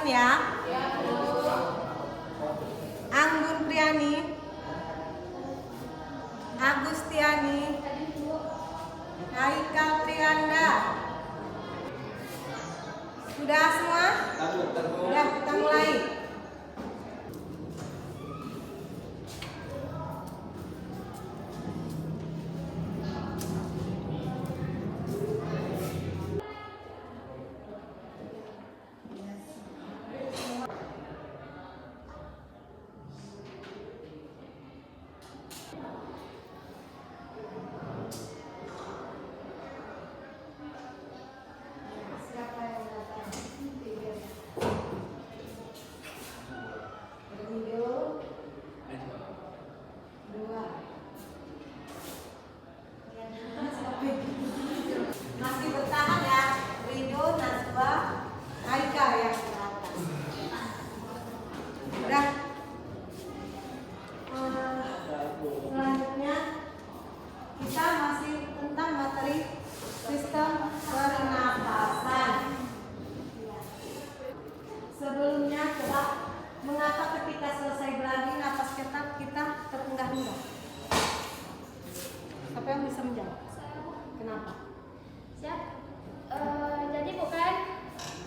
ya. Anggun Priani, Agustiani, Haikal Trianda. Sudah semua? Sudah, kita mulai. Masih bertahan ya, Ridho, Najwa, Haikal ya ke atas. Udah. Selanjutnya kita masih tentang materi sistem pernapasan. Sebelumnya coba, mengapa ketika selesai berlari napas kita tertunggah-tunggah? Siapa yang bisa menjawab? Kenapa? Siap. Jadi bukan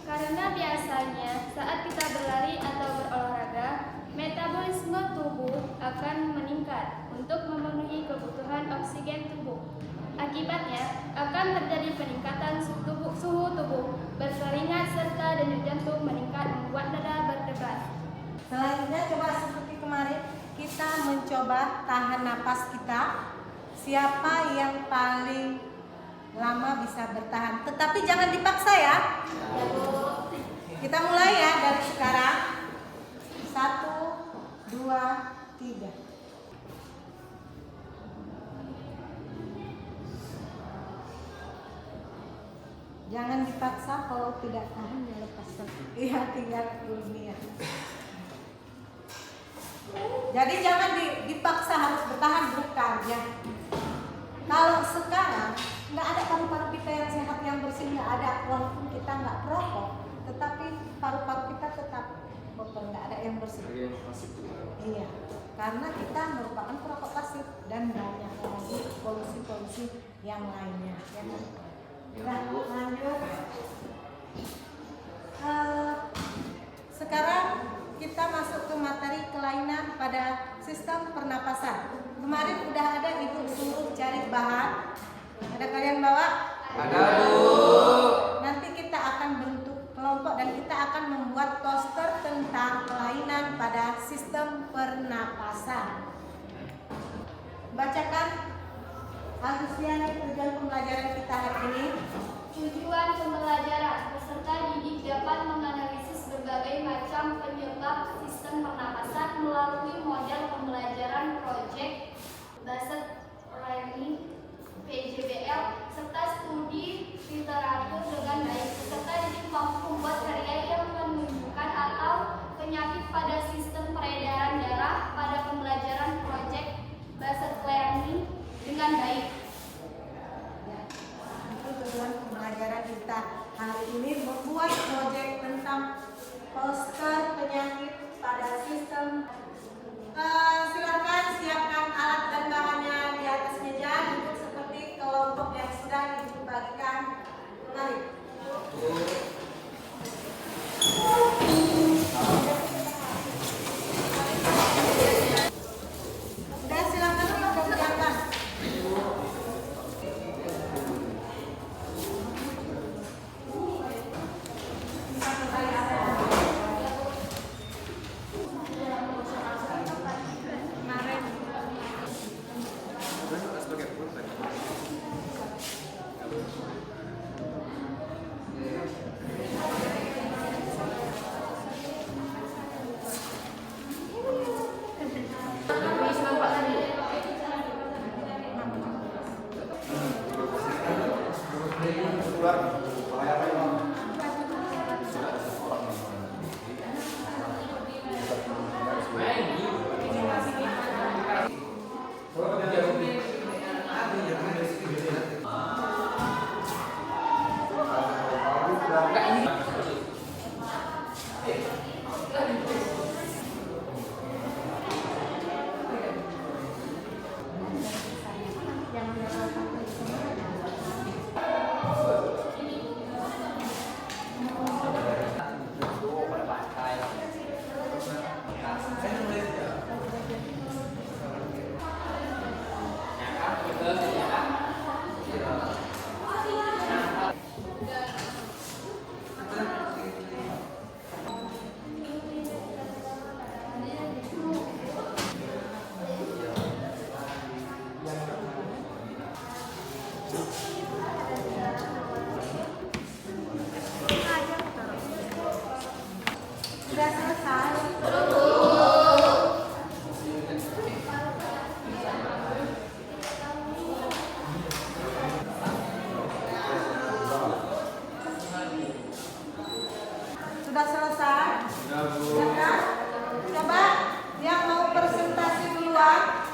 karena biasanya saat kita berlari atau berolahraga, metabolisme tubuh akan meningkat untuk memenuhi kebutuhan oksigen tubuh. Akibatnya akan terjadi peningkatan suhu tubuh, berkeringat serta denyut jantung meningkat, membuat dada berdebar. Selanjutnya coba seperti kemarin kita mencoba tahan napas kita. Siapa yang paling lama bisa bertahan? Tetapi jangan dipaksa ya. Kita mulai ya dari sekarang. 1, 2, 3. Jangan dipaksa, kalau tidak tahan ya lepaskan. Iya, tinggal dunia. Jadi jangan dipaksa harus bertahan, bukan ya. Kalau sekarang nggak ada paru-paru kita yang sehat, yang bersih, nggak ada, walaupun kita nggak perokok, tetapi paru-paru kita tetap kotor, nggak ada yang bersih. Iya, karena kita merupakan perokok pasif dan banyak lagi polusi-polusi yang lainnya. Ya kan? Udah, lanjut. Sekarang kita masuk ke materi kelainan pada sistem pernapasan. Kemarin udah ada, ibu suruh cari bahan. Ada kalian bawa? Ada, Bu. Nanti kita akan bentuk kelompok dan kita akan membuat poster tentang kelainan pada sistem pernapasan. Bacakan, Agustiani, tujuan pembelajaran kita hari ini. Tujuan pembelajaran, peserta didik dapat menganalisis berbagai macam penyebab sistem pernapasan melalui model pembelajaran proyek Based Learning PJBL serta studi literatur dengan baik. Peserta didik mampu membuat karya yang menunjukkan atau penyakit pada sistem peredaran darah pada pembelajaran proyek Based Learning dengan baik. Tujuan pembelajaran kita hari ini membuat proyek tentang poster penyakit pada sistem. Silakan siapkan alat dan bahannya di atas meja, duduk seperti kelompok yang sudah dibagikan. Mari. Sudah, silakan dikerjakan. Enggak ini. Sudah selesai. Sudah selesai? Sudah, Bu. Ya kan? Coba yang mau presentasi duluan.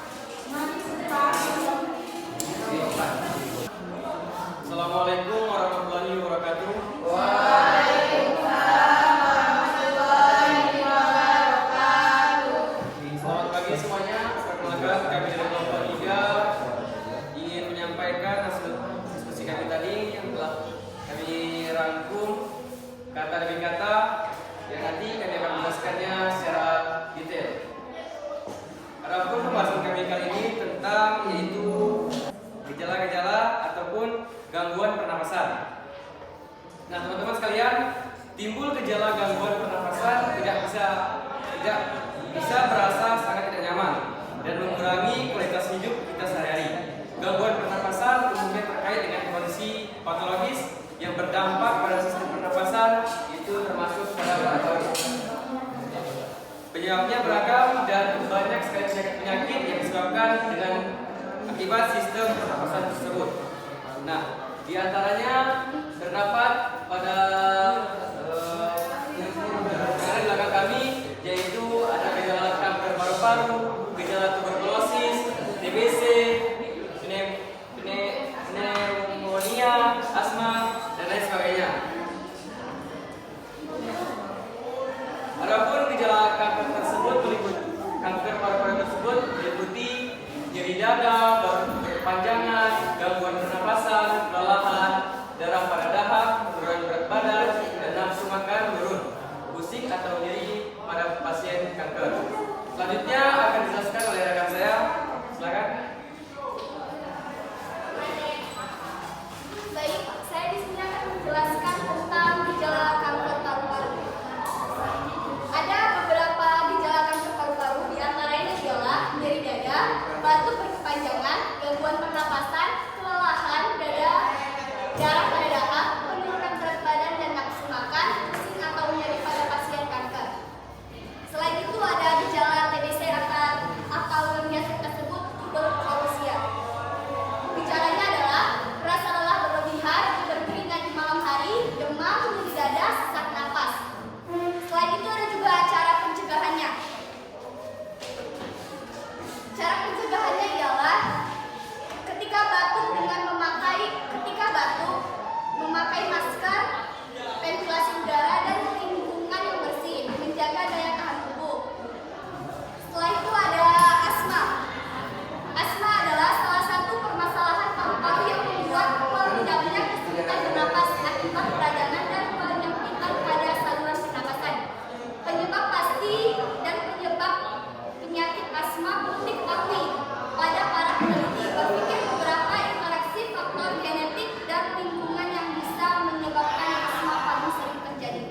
Mari sebentar. Assalamualaikum warahmatullahi wabarakatuh. Selamat pagi semuanya. Perkenalkan, kami dari kelompok 3 ingin menyampaikan hasil diskusi kami tadi yang telah kami rangkum kata demi kata yang nanti kami akan menjelaskannya secara detail. Adapun pembahasan kami kali ini tentang yaitu gejala-gejala ataupun gangguan pernapasan. Nah, teman-teman sekalian, timbul gejala gangguan pernapasan tidak bisa berasa sangat tidak nyaman dan mengurangi kualitas hidup kita sehari-hari. Gangguan pernapasan umumnya terkait dengan kondisi patologis yang berdampak pada sistem pernapasan, itu termasuk pada paru-paru. Penyebabnya beragam dan banyak sekali penyakit yang disebabkan dengan akibat sistem pernapasan tersebut. Nah, di antaranya terdapat pada yang di belakang kami, yaitu ada gejala kanker paru-paru, gejala tuberkulosis, TBC, pneumonia, asma, dan lain sebagainya. Adapun gejala kanker tersebut kanker paru-paru tersebut meliputi nyeri dada, berkepanjangan, gangguan pernapasan, kelelahan, darah pada dahak, penurunan berat badan, dan nafsu makan menurun, pusing atau nyeri pada pasien kanker. Selanjutnya akan dijelaskan oleh rekan saya. Silakan. Baik, saya di sini akan menjelaskan tentang gejala kanker paru-paru. Ada beberapa gejala kanker paru-paru, di antaranya adalah nyeri dada, batuk berkepanjangan, gangguan pernapasan, kelelahan dada, darah pada dahak, penurunan berat badan dan nafsu makan, pusing atau nyeri pada pasien kanker. Selain itu ada gejala TBC atau yang biasa kita sebut tuberkulosis. Gejalanya adalah rasa lelah berlebihan, berkeringat di malam hari, demam, nyeri dada, sesak napas. Selain itu ada juga cara pencegahannya. Cara pencegahannya ialah ketika batuk memakai masker, ventilasi udara dan lingkungan yang bersih, menjaga daya tahan tubuh. Setelah itu ada asma. Asma adalah salah satu permasalahan paru-paru yang membuat pengidapnya kesulitan bernapas akibat peradangan dan penyempitan pada saluran pernapasan. Penyebab pasti dan penyebab penyakit asma belum diketahui. Pada para peneliti berpikir beberapa interaksi faktor genetik dan lingkungan yang bisa menyebabkan asma paling sering terjadi.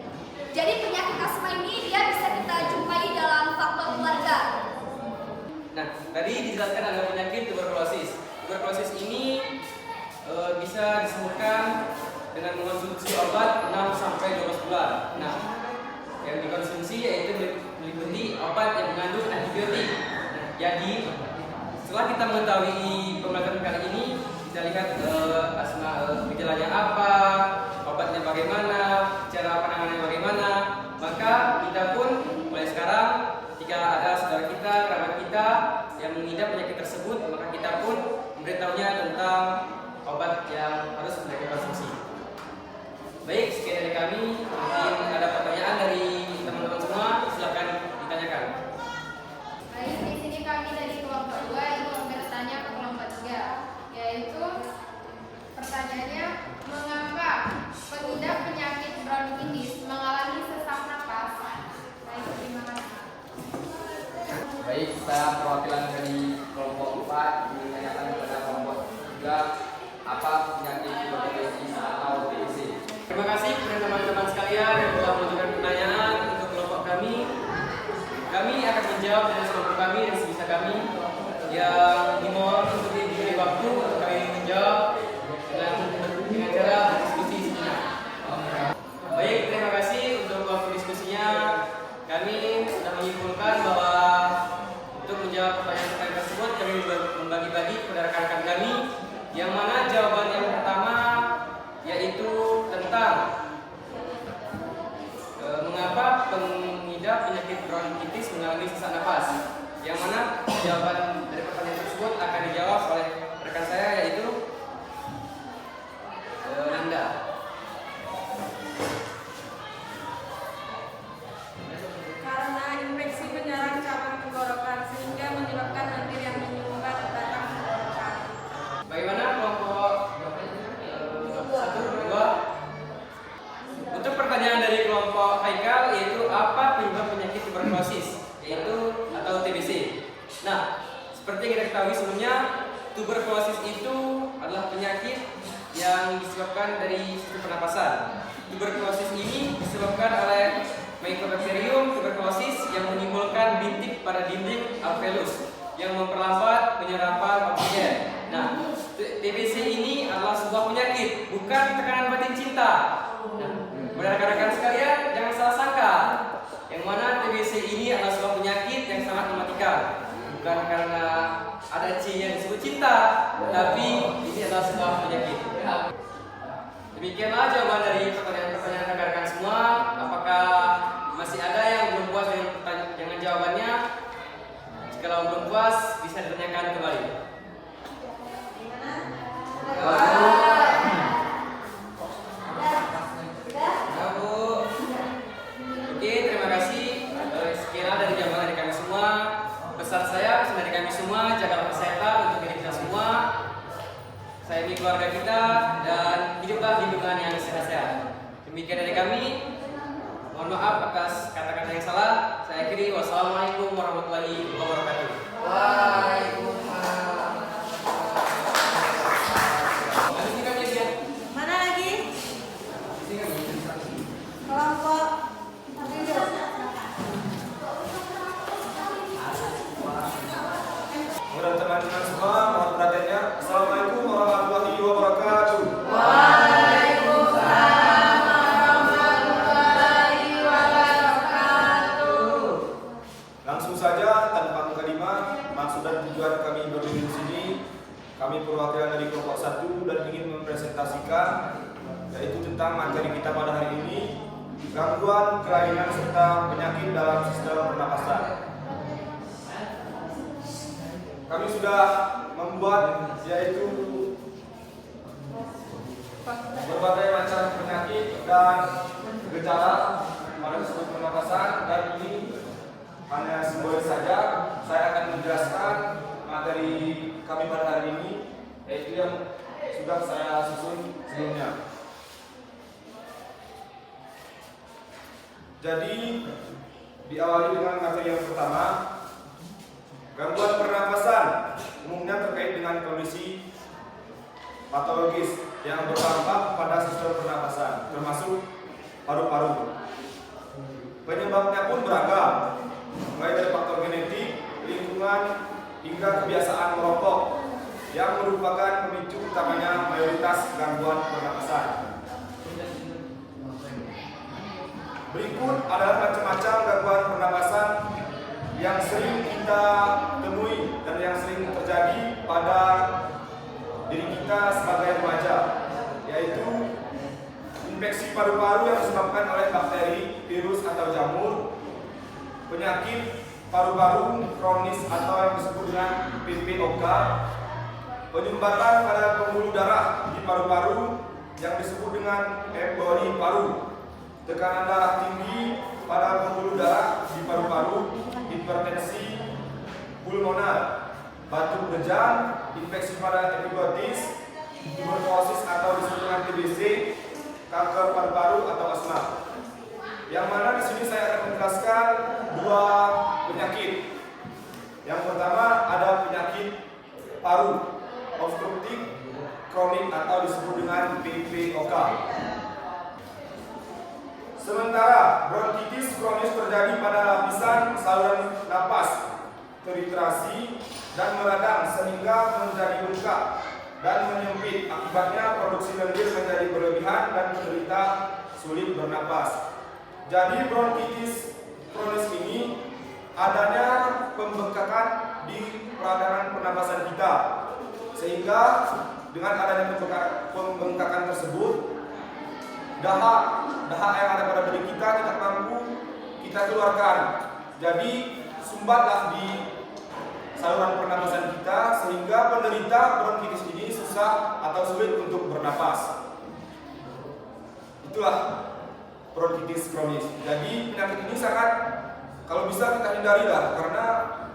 Jadi penyakit asma ini dia bisa kita jumpai dalam faktor keluarga. Nah, tadi dijelaskan ada penyakit tuberkulosis. Tuberkulosis ini bisa disembuhkan dengan mengonsumsi obat 6 sampai 12 bulan. Nah, yang dikonsumsi yaitu meliputi obat yang mengandung antibiotik. Jadi, setelah kita mengetahui pembelajaran kali ini, kita lihat asma gejalanya apa, obatnya bagaimana, cara penanganannya bagaimana, maka kita pun mulai sekarang jika ada saudara kita, kerabat kita yang mengidap penyakit tersebut, maka kita pun memberitahunya tentang obat yang harus mereka konsumsi. Baik, sekian dari kami. Mungkin ada pertanyaan dari teman-teman semua, silakan ditanyakan. Baik, di sini kami dari kelompok 2 ingin bertanya ke kelompok 3, yaitu pertanyaannya, mengapa pengidap penyakit bronkitis mengalami sesak napas? Baik, terima kasih. Baik, saya perwakilan dari kelompok 4 ditanyakan kepada kelompok juga apa penyakit tuberkulosis atau TBC. Terima kasih kepada teman-teman sekalian yang telah mengajukan pertanyaan untuk kelompok kami. Kami akan menjawab dengan semampu kami dan sebisa kami. Yang dimohon untuk diberi waktu untuk kami menjawab dengan cara diskusi sejenak. Baik, terima kasih untuk waktu diskusinya. Kami sudah menyimpulkan bahwa untuk menjawab pertanyaan tersebut kami membagi-bagi kepada rekan-rekan kami, yang mana jawaban yang pertama yaitu tentang mengapa pengidap penyakit bronkitis mengalami sesak napas. Yang mana jawaban dari pertanyaan tersebut akan dijawab oleh rekan saya yaitu Nanda. Karena infeksi menyerang cabang tenggorokan sehingga menyebabkan lendir yang menyumbat batang tenggorokan. Bagaimana kelompok 1, 2? Untuk pertanyaan dari kelompok Haikal yaitu apa penyebab penyakit tuberkulosis yaitu atau TBC. Nah, seperti yang kita ketahui sebelumnya, tuberkulosis itu adalah penyakit yang disebabkan dari sistem pernapasan. Tuberkulosis ini disebabkan oleh Mycobacterium tuberculosis yang menimbulkan bintik pada dinding alveolus yang memperlambat penyerapan oksigen. Nah, TBC ini adalah sebuah penyakit, bukan tekanan batin cinta. Nah, pada rekan-rekan sekalian, jangan salah sangka, yang mana TBC ini adalah sebuah penyakit yang sangat mematikan. Bukan karena ada C yang disebut cinta, tapi ini adalah sebuah penyakit. Demikianlah jawaban dari pertanyaan-pertanyaan rekan-rekan semua. Apakah masih ada yang belum puas dengan jawabannya? Jika belum puas, bisa ditanyakan kembali. Oke, terima kasih. Sekian dari jawaban dari kami semua. Pesan dari kami semua, jagalah kesehatan untuk diri kita semua. Sayangi keluarga kita dan hiduplah di lingkungan yang sehat-sehat. Demikian dari kami. Mohon maaf atas kata-kata yang salah. Saya akhiri. Wassalamualaikum warahmatullahi wabarakatuh. Waalaikumsalam. Mana lagi? Kelompok Kepada teman-teman semua, mohon perhatiannya. Assalamualaikum warahmatullahi wabarakatuh. Waalaikumsalam warahmatullahi wabarakatuh. Langsung saja tanpa mukadimah, maksud dan tujuan kami berdiri di sini. Kami perwakilan dari kelompok 1 dan ingin mempresentasikan yaitu tentang materi kita pada hari ini, gangguan, kelainan serta penyakit dalam sistem pernapasan. Kami sudah membuat yaitu berbagai macam penyakit dan gejala pada sistem pernapasan, dan ini hanya simbolis saja. Saya akan menjelaskan materi kami pada hari ini, yaitu yang sudah saya susun sebelumnya. Jadi diawali dengan materi yang pertama. Gangguan pernapasan umumnya terkait dengan kondisi patologis yang berdampak pada sistem pernapasan, termasuk paru-paru. Penyebabnya pun beragam, mulai dari faktor genetik, lingkungan, hingga kebiasaan merokok, yang merupakan pemicu utamanya mayoritas gangguan pernapasan. Berikut adalah macam-macam gangguan pernapasan yang sering kita temui dan yang sering terjadi pada diri kita sebagai remaja, yaitu infeksi paru-paru yang disebabkan oleh bakteri, virus atau jamur, penyakit paru-paru kronis atau yang disebut dengan PPOK, penyumbatan pada pembuluh darah di paru-paru yang disebut dengan emboli paru, tekanan darah tinggi pada pembuluh darah di paru-paru, hipertensi pulmoner, batuk berjam, infeksi pada epiglottis, tuberkulosis atau disebut dengan TBC, kanker paru-paru atau asma. Yang mana di sini saya akan menjelaskan dua penyakit. Yang pertama ada penyakit paru obstruktif kronik atau disebut dengan PPOK. Sementara bronkitis kronis terjadi pada lapisan saluran napas terfiltrasi dan meradang sehingga menjadi bengkak dan menyempit. Akibatnya produksi lendir menjadi berlebihan dan penderita sulit bernapas. Jadi bronkitis kronis ini adanya pembengkakan di peradangan pernapasan kita, sehingga dengan adanya pembengkakan tersebut dahak yang ada pada diri kita tidak mampu kita keluarkan. Jadi sumbatlah di saluran pernapasan kita sehingga penderita bronkitis ini susah atau sulit untuk bernapas. Itulah bronkitis kronis. Jadi penyakit ini sangat, kalau bisa kita hindari lah, karena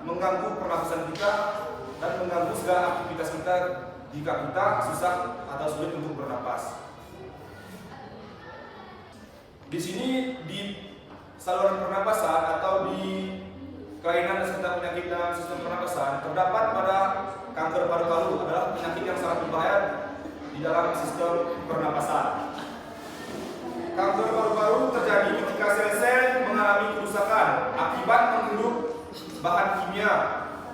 mengganggu pernapasan kita dan mengganggu segala aktivitas kita jika kita susah atau sulit untuk bernapas. Di sini di saluran pernapasan atau di kelainan serta penyakit dalam sistem pernapasan terdapat pada kanker paru-paru adalah penyakit yang sangat berbahaya di dalam sistem pernapasan. Kanker paru-paru terjadi ketika sel-sel mengalami kerusakan akibat menghirup bahan kimia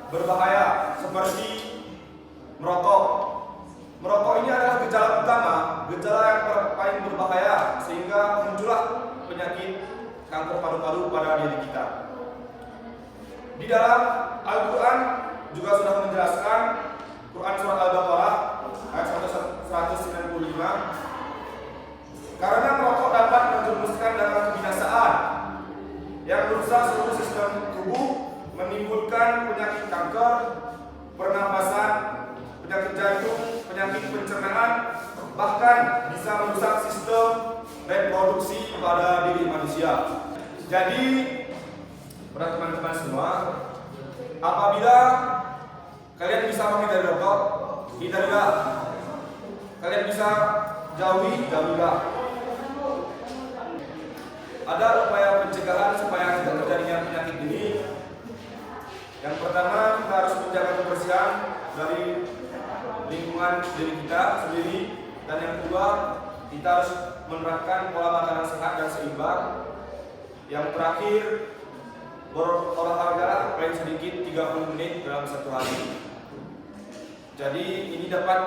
berbahaya seperti merokok. Merokok ini adalah gejala utama, gejala yang paling berbahaya sehingga muncullah penyakit kanker paru-paru pada diri kita. Di dalam Al-Quran juga sudah menjelaskan, Quran Surat Al-Baqarah ayat 195, karena merokok dapat menjerumuskan dalam kebinasaan yang merusak seluruh sistem tubuh, menimbulkan penyakit kanker, pernapasan, penyakit jantung, penyakit pencernaan, bahkan bisa merusak sistem reproduksi pada diri manusia. Jadi para teman-teman semua, apabila kalian bisa menghindari rokok, hindarilah. Kalian bisa jauhilah. Ada upaya pencegahan supaya tidak terjadinya penyakit ini. Yang pertama, kita harus menjaga kebersihan dari lingkungan diri kita sendiri, dan yang kedua, kita harus menerapkan pola makanan sehat dan seimbang. Yang terakhir, berolahraga paling sedikit 30 menit dalam satu hari. Jadi ini dapat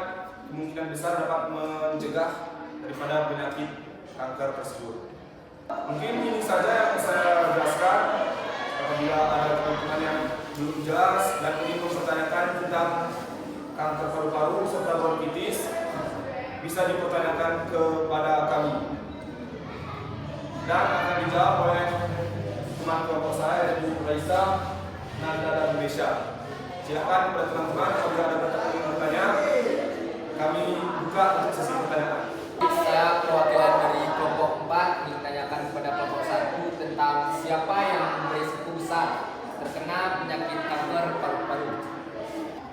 kemungkinan besar dapat mencegah daripada penyakit kanker tersebut. Mungkin ini saja yang saya jelaskan. Apabila ada teman-teman yang belum jelas dan ingin mempertanyakan tentang kanker paru-paru serta bronkitis, bisa dipertanyakan kepada kami dan akan dijawab oleh teman kelompok saya, Ibu Raisa, Nanda dan Indonesia. Silakan kepada teman-teman apabila ada pertanyaan yang bertanya, kami buka untuk sesi pertanyaan. Saya perwakilan dari kelompok 4 ditanyakan kepada kelompok 1 tentang siapa yang berisiko besar terkena penyakit kanker paru-paru.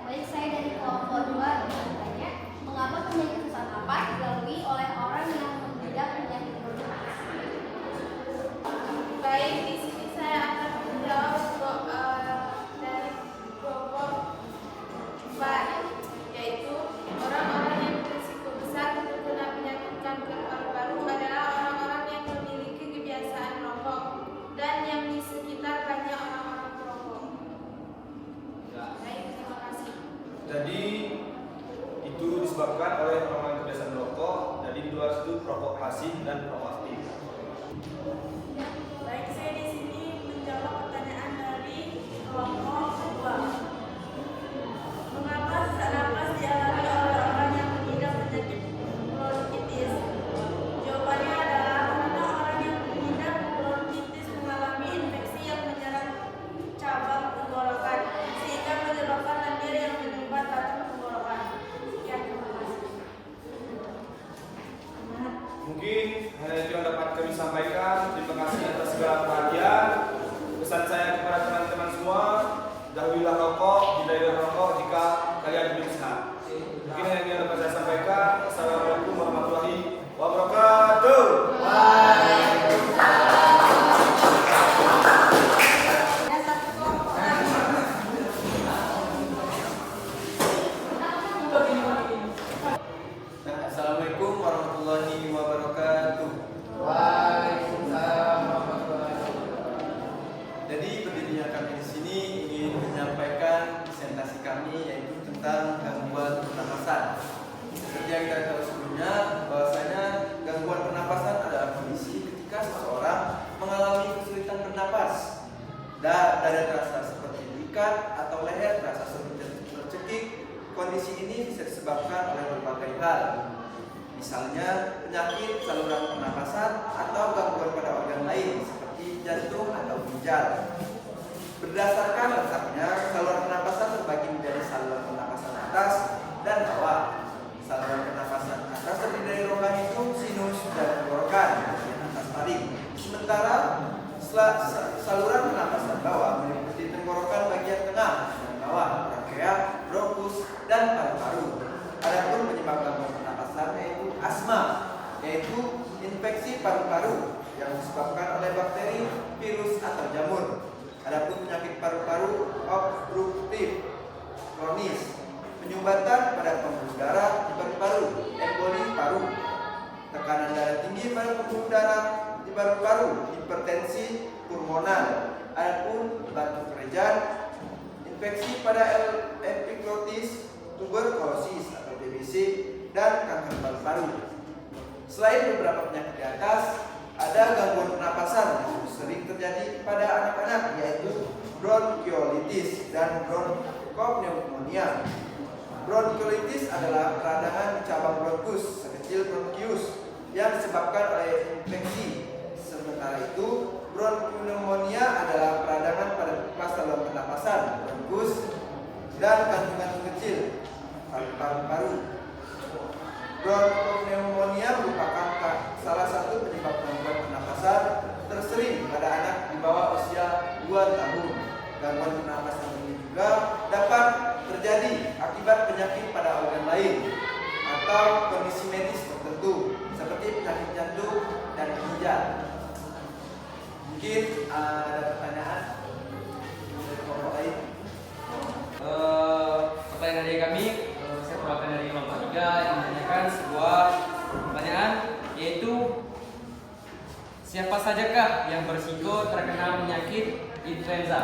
Baik, saya dari kelompok 2 bertanya, mengapa penyakit sesak napas dilalui oleh orang yang mengidap penyakit bronkitis? Baik, di sini saya akan menjawab dari kelompok 4, yaitu orang-orang yang berisiko besar terkena penyakit kanker paru-paru adalah orang-orang yang memiliki kebiasaan merokok dan yang di sekitar banyak orang-orang perokok. Baik, terima kasih. Jadi itu disebabkan oleh orang kebiasaan merokok. Jadi di luar itu perokok pasif dan perokok aktif. Baik, saya di sini menjawab pertanyaan dari kelompok 2. Mengapa sesak napas dialami oleh orang yang mengidap penyakit bronkitis? Jawabannya adalah karena orang yang mengidap bronkitis mengalami infeksi yang menyerang cabang tenggorokan sehingga menyebabkan lendir yang menyumbat batang tenggorokan. Sekian, terima kasih. Mungkin hanya itu yang dapat kami sampaikan. Terima kasih atas segala perhatian. Pesan saya kepada teman-teman semua, jauhilah rokok, hindarilah rokok jika kalian ingin sehat. Mungkin hanya itu yang dapat saya sampaikan. Assalamualaikum warahmatullahi wabarakatuh. Ada satu kelompok lagi. gangguan pernapasan. Seperti yang kita tahu sebelumnya, bahwasanya gangguan pernapasan adalah kondisi ketika seseorang mengalami kesulitan bernapas. Dada terasa seperti diikat atau leher terasa seperti tercekik. Kondisi ini bisa disebabkan oleh berbagai hal. Misalnya penyakit saluran pernapasan atau gangguan pada organ lain seperti jantung atau ginjal. Berdasarkan letaknya, saluran pernapasan terbagi menjadi saluran pernapasan atas dan bawah. Saluran pernapasan atas terdiri dari rongga hidung, sinus, dan tenggorokan bagian atas taring. Sementara saluran pernapasan bawah meliputi tenggorokan bagian tengah dan bawah, trakea, bronkus, dan paru-paru. Adapun penyebab gangguan pernapasan yaitu asma, yaitu infeksi paru-paru yang disebabkan oleh bakteri, virus, atau jamur. Adapun penyakit paru-paru obstruktif kronis, penyumbatan pada pembuluh darah di paru-paru, emboli paru, tekanan darah tinggi pada pembuluh darah di paru-paru, hipertensi pulmonal. Adapun batuk kerejan, infeksi pada epiklotis, tuberkulosis atau TBC, dan kanker paru-paru. Selain beberapa penyakit di atas, ada gangguan pernapasan yang sering terjadi pada anak-anak, yaitu bronkiolitis dan bronchopneumonia. Bronkiolitis adalah peradangan di cabang bronkus sekecil bronkius yang disebabkan oleh infeksi. Sementara itu, bronchopneumonia adalah peradangan pada pipa saluran pernapasan bronkus dan kantung-kantung kecil paru-paru. Bronchopneumonia merupakan salah satu penyebab gangguan pernapasan tersering pada anak di bawah usia 2 tahun. Gangguan pernapasan ini juga dapat terjadi akibat penyakit pada organ lain atau kondisi medis tertentu seperti penyakit jantung dan ginjal. Mungkin ada pertanyaan dari kelompok lain. Pertanyaan dari kami, saya perwakilan dari kelompok 3 yang menanyakan sebuah pertanyaan, yaitu siapa sajakah yang berisiko terkena penyakit influenza?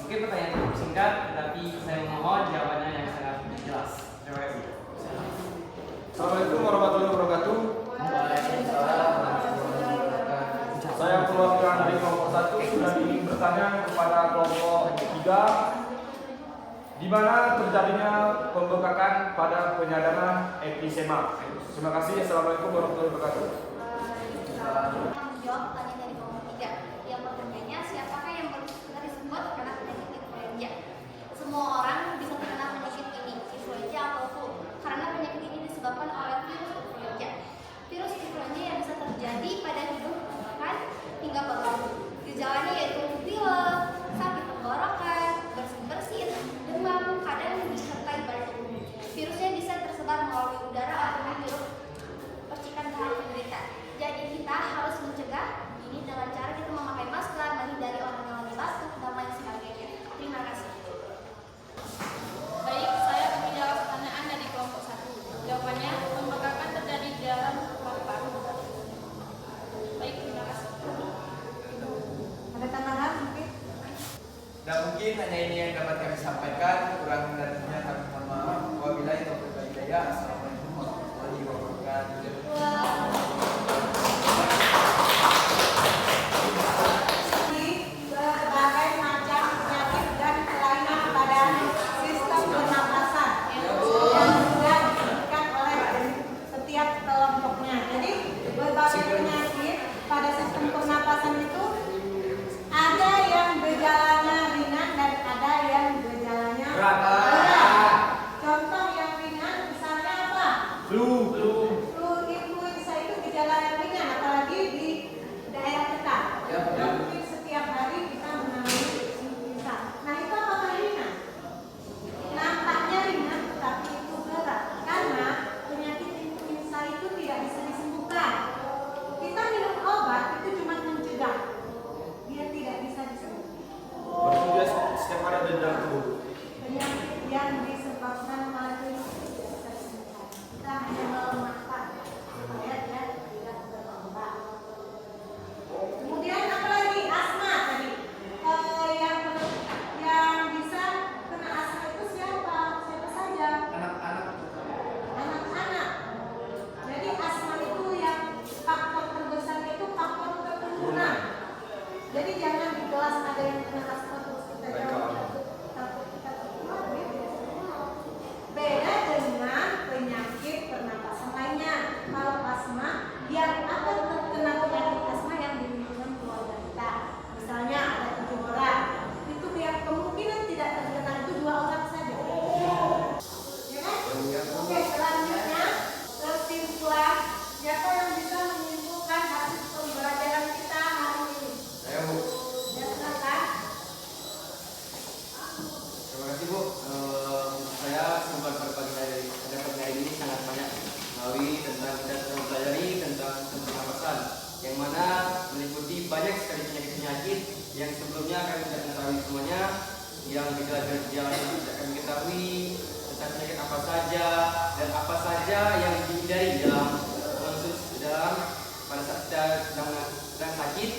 Mungkin pertanyaan itu singkat, tetapi saya mohon jawabannya yang sangat jelas. Terima kasih. Assalamualaikum warahmatullahi wabarakatuh. Saya perwakilan dari kelompok 1 sudah ingin bertanya kepada kelompok 3 di mana terjadinya pembengkakan pada penyadaran emfisema. Terima kasih. Assalamualaikum warahmatullahi wabarakatuh. Menjawab pertanyaan dari kelompok 3 yang pertanyaannya, siapakah yang berisiko terkena penyakit influenza? Semua orang bisa terkena penyakit ini, influenza atau flu, karena penyakit ini disebabkan oleh virus influenza. Virus influenza yang bisa terjadi pada hidung, tenggorokan, hingga paru-paru. Gejalanya yaitu pilek, sakit tenggorokan, bersin-bersin, demam, kadang disertai batuk. Virusnya bisa tersebar melalui udara atau menghirup percikan tangan penderita. Jadi kita harus mencegah ini dengan cara kita memakai masker, menghindari orang yang lagi batuk, dan lain sebagainya. Terima kasih. Baik, saya menjawab pertanyaan dari kelompok 1. Jawabannya, pembengkakan terjadi di dalam paru-paru. Baik, terima kasih. Ada tambahan mungkin? Dan mungkin hanya ini yang dapat kami sampaikan. Kurang lebihnya kami mohon maaf. Wabillahi taufiq wal hidayah. Assalamualaikum warahmatullahi wabarakatuh. Berbagai macam penyakit dan kelainan pada sistem pernapasan yang sudah disebutkan oleh setiap kelompoknya. Jadi berbagai penyakit pada sistem pernapasan itu ada yang gejalanya ringan dan ada yang gejalanya berat. Contoh yang ringan misalnya apa? Flu influenza itu gejalanya ringan, apalagi di daerah kita. Mungkin setiap hari kita mengalami influenza. Nah itu apakah ringan? Nampaknya ringan, tetapi itu berat karena penyakit influenza itu tidak bisa disembuhkan. Kita minum obat itu cuma mencegah, dia tidak bisa disembuhkan. Berarti dia setiap hari ada di dalam tubuh. Penyakit yang disebabkan oleh virus tidak bisa disembuhkan. Kita hanya melemahkan. mengetahui tentang kita sedang mempelajari tentang sistem pernapasan yang mana meliputi banyak sekali penyakit-penyakit yang sebelumnya kami tidak mengetahui semuanya, yang gejala-gejala yang tidak kami ketahui tentang penyakit apa saja dan apa saja yang dihindari dalam pada saat kita sedang sakit,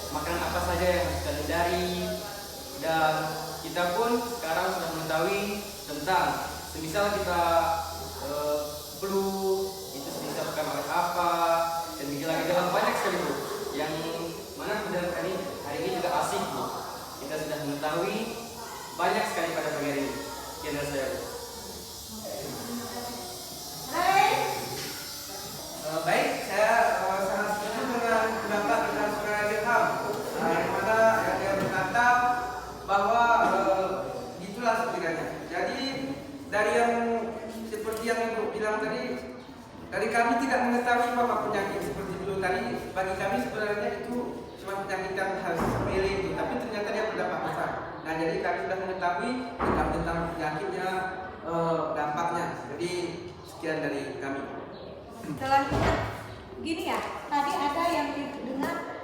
makanan apa saja yang harus kita hindari, dan kita pun sekarang sudah mengetahui tentang semisal kita flu itu disebabkan oleh apa, dan gejala-gejala banyak sekali Bu, yang mana hari ini juga asik Bu. Kita sudah mengetahui banyak sekali pada pagi hari ini. Sekian dari saya Bu. Baik, saya sangat setuju dengan pendapat dengan Saudara Ilham, yang mana dia berkata bahwa itulah setidaknya. Jadi dari yang seperti yang Ibu bilang tadi, dari kami tidak mengetahui bahwa penyakit seperti itu tadi, bagi kami sebenarnya itu cuma penyakit yang harus sepele itu, tapi ternyata dia berdampak besar. Nah, jadi kami sudah mengetahui tentang penyakitnya, dampaknya. Jadi sekian dari kami. Selanjutnya, gini ya, tadi ada yang didengar,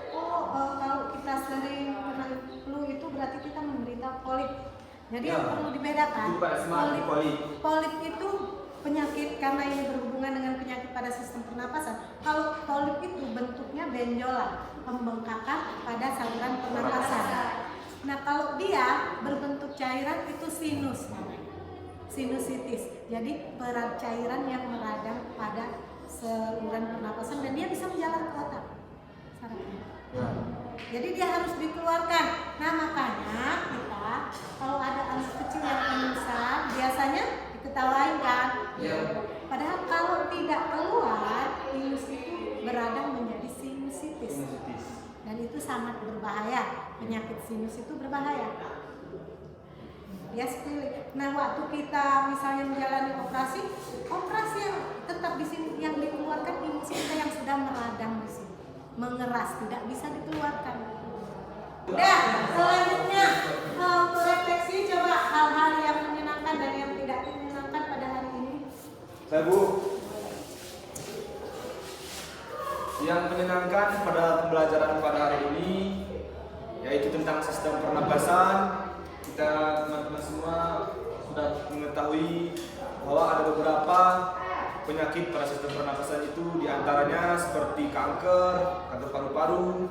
kalau kita sering kena flu itu berarti kita menderita polip. Jadi yang perlu dibedakan, polip itu penyakit karena ini berhubungan dengan penyakit pada sistem pernapasan. Kalau polip itu bentuknya benjolan, pembengkakan pada saluran pernapasan. Nah, kalau dia berbentuk cairan itu sinus, sinusitis. Jadi cairan yang meradang pada saluran pernapasan dan dia bisa menjalar ke otak sarafnya. Jadi dia harus dikeluarkan. Nah, makanya kita kalau ada anak kecil yang pingsan biasanya diketawain kan. Padahal kalau tidak keluar, sinus itu beradang menjadi sinusitis. Dan itu sangat berbahaya. Penyakit sinus itu berbahaya. Ya sepilih. Nah, waktu kita misalnya menjalani operasi yang tetap di sini yang dikeluarkan ingus kita yang sudah meradang di sini, mengeras, tidak bisa dikeluarkan. Udah, selanjutnya untuk refleksi coba hal-hal yang menyenangkan dan yang tidak menyenangkan pada hari ini. Saya Bu, yang menyenangkan pada pembelajaran pada hari ini yaitu tentang sistem pernapasan. Kita teman-teman semua sudah mengetahui bahwa ada beberapa penyakit pada sistem pernapasan itu, diantaranya seperti kanker paru-paru,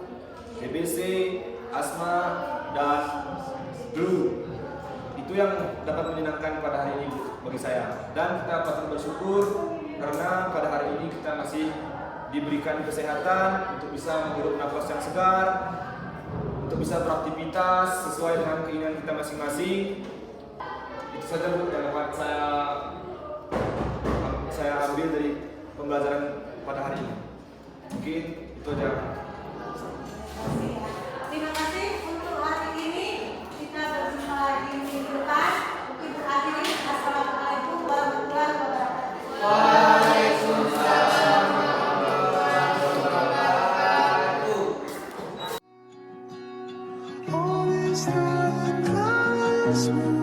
TBC, asma, dan flu. Itu yang dapat menyenangkan pada hari ini bagi saya. Dan kita patut bersyukur karena pada hari ini kita masih diberikan kesehatan untuk bisa menghirup nafas yang segar, untuk bisa beraktivitas sesuai dengan keinginan kita masing-masing. Itu saja Bu yang dapat saya ambil dari pembelajaran pada hari ini. Mungkin itu aja. Terima kasih untuk hari ini. Kita berjumpa lagi minggu depan. Kita akhiri. Assalamualaikum warahmatullahi wabarakatuh. Waalaikumsalam. Always the colors.